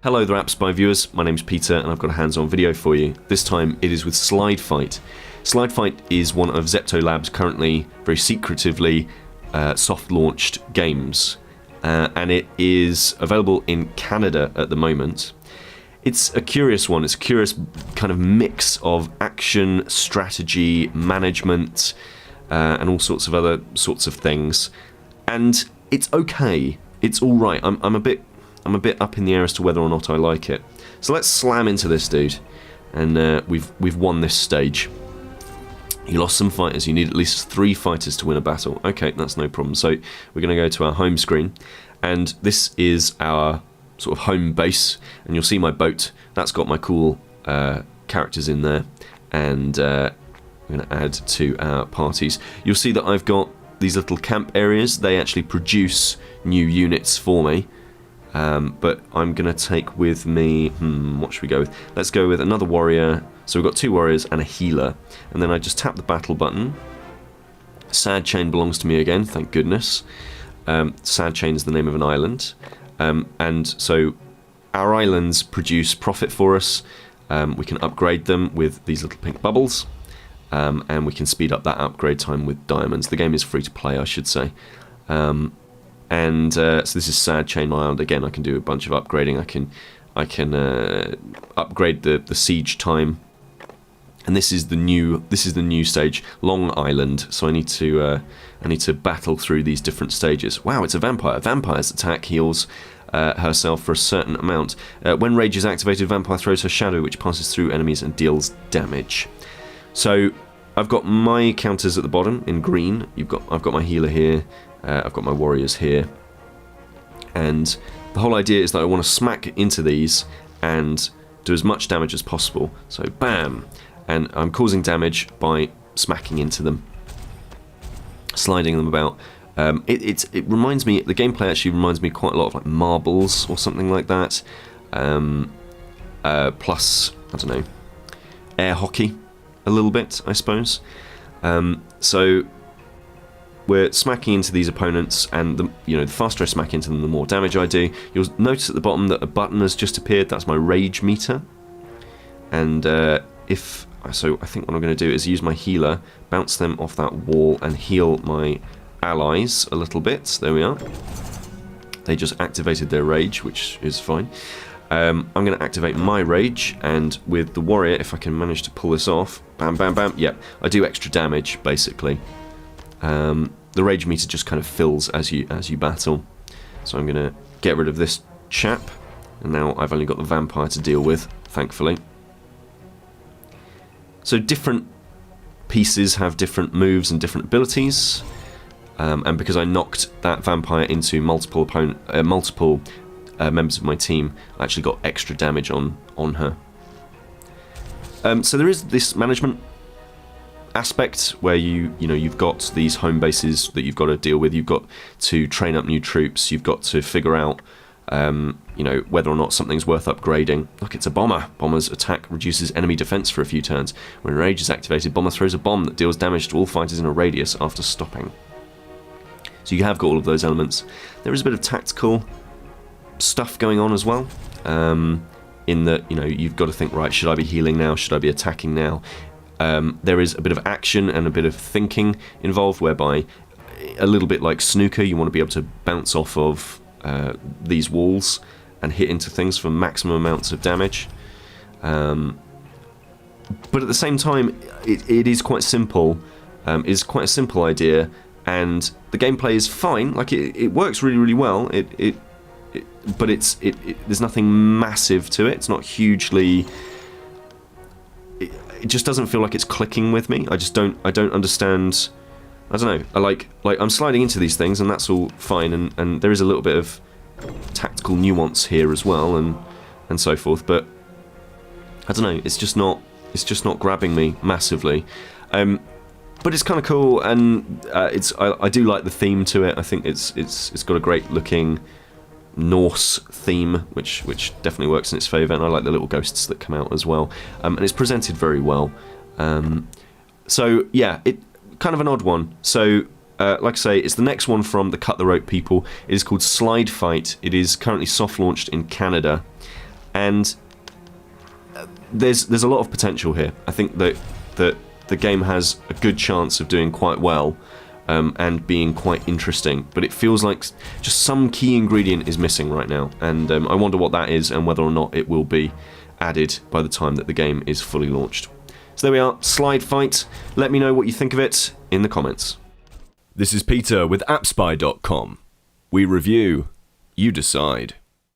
Hello there, App Spy viewers. My name's Peter, and I've got a hands-on video for you. This time, it is with Slide Fight. Slide Fight is one of Zepto Labs' currently, very secretively, soft-launched games, and it is available in Canada at the moment. It's a curious one. It's a curious kind of mix of action, strategy, management, and all sorts of other sorts of things. And it's okay. It's all right. I'm a bit up in the air as to whether or not I like it. So let's slam into this dude, and we've won this stage. You lost some fighters. You need at least 3 fighters to win a battle. Okay, that's no problem. So we're going to go to our home screen, and this is our sort of home base, and you'll see my boat. That's got my cool characters in there, and I'm going to add to our parties. You'll see that I've got these little camp areas. They actually produce new units for me. But I'm going to take with me, what should we go with? Let's go with another warrior. So we've got 2 warriors and a healer. And then I just tap the battle button. Sad Chain belongs to me again, thank goodness. Sad Chain is the name of an island. And so our islands produce profit for us. We can upgrade them with these little pink bubbles. And we can speed up that upgrade time with diamonds. The game is free to play, I should say. So this is Sad Chain Island. Again, I can do a bunch of upgrading. I can upgrade the siege time, and this is the new stage, Long Island. So I need to battle through these different stages. Wow, it's a vampire. Vampire's attack heals herself for a certain amount. When Rage is activated, Vampire throws her shadow, which passes through enemies and deals damage. So I've got my counters at the bottom in green. I've got my healer here. I've got my warriors here, and the whole idea is that I want to smack into these and do as much damage as possible. So bam, and I'm causing damage by smacking into them, sliding them about. It reminds me, the gameplay actually reminds me quite a lot of like Marbles or something like that. Plus, I don't know, air hockey a little bit, I suppose. So we're smacking into these opponents, and the faster I smack into them, the more damage I do. You'll notice at the bottom that a button has just appeared. That's my rage meter. And I think what I'm going to do is use my healer, bounce them off that wall, and heal my allies a little bit. There we are. They just activated their rage, which is fine. I'm going to activate my rage, and with the warrior, if I can manage to pull this off, bam, bam, bam. Yep, I do extra damage basically. The rage meter just kind of fills as you battle. So I'm going to get rid of this chap, and now I've only got the vampire to deal with, thankfully. So different pieces have different moves and different abilities, and because I knocked that vampire into multiple members of my team, I actually got extra damage on her. So there is this management aspect where you've got these home bases that you've got to deal with. You've got to train up new troops. You've got to figure out whether or not something's worth upgrading. Look, it's a bomber. Bomber's attack reduces enemy defense for a few turns. When rage is activated, bomber throws a bomb that deals damage to all fighters in a radius after stopping. So you have got all of those elements. There is a bit of tactical stuff going on as well, in that you've got to think, right, should I be healing now, should I be attacking now? There is a bit of action and a bit of thinking involved, whereby, a little bit like snooker, you want to be able to bounce off of these walls and hit into things for maximum amounts of damage. But at the same time, it is quite simple. It's quite a simple idea, and the gameplay is fine. Like it works really, really well. But there's nothing massive to it. It's not hugely. It just doesn't feel like it's clicking with me. I don't understand. I don't know. I like I'm sliding into these things, and that's all fine, and there is a little bit of tactical nuance here as well, and so forth. But I don't know. It's just not grabbing me massively. But it's kind of cool, and I do like the theme to it. I think it's got a great looking Norse theme, which definitely works in its favour, and I like the little ghosts that come out as well. And it's presented very well. So yeah, it kind of an odd one. So like I say, it's the next one from the Cut the Rope people. It is called Slide Fight. It is currently soft launched in Canada. and there's a lot of potential here. I think that the game has a good chance of doing quite well and being quite interesting, but it feels like just some key ingredient is missing right now, and I wonder what that is and whether or not it will be added by the time that the game is fully launched. So there we are, Slide Fight. Let me know what you think of it in the comments. This is Peter with AppSpy.com. We review, you decide.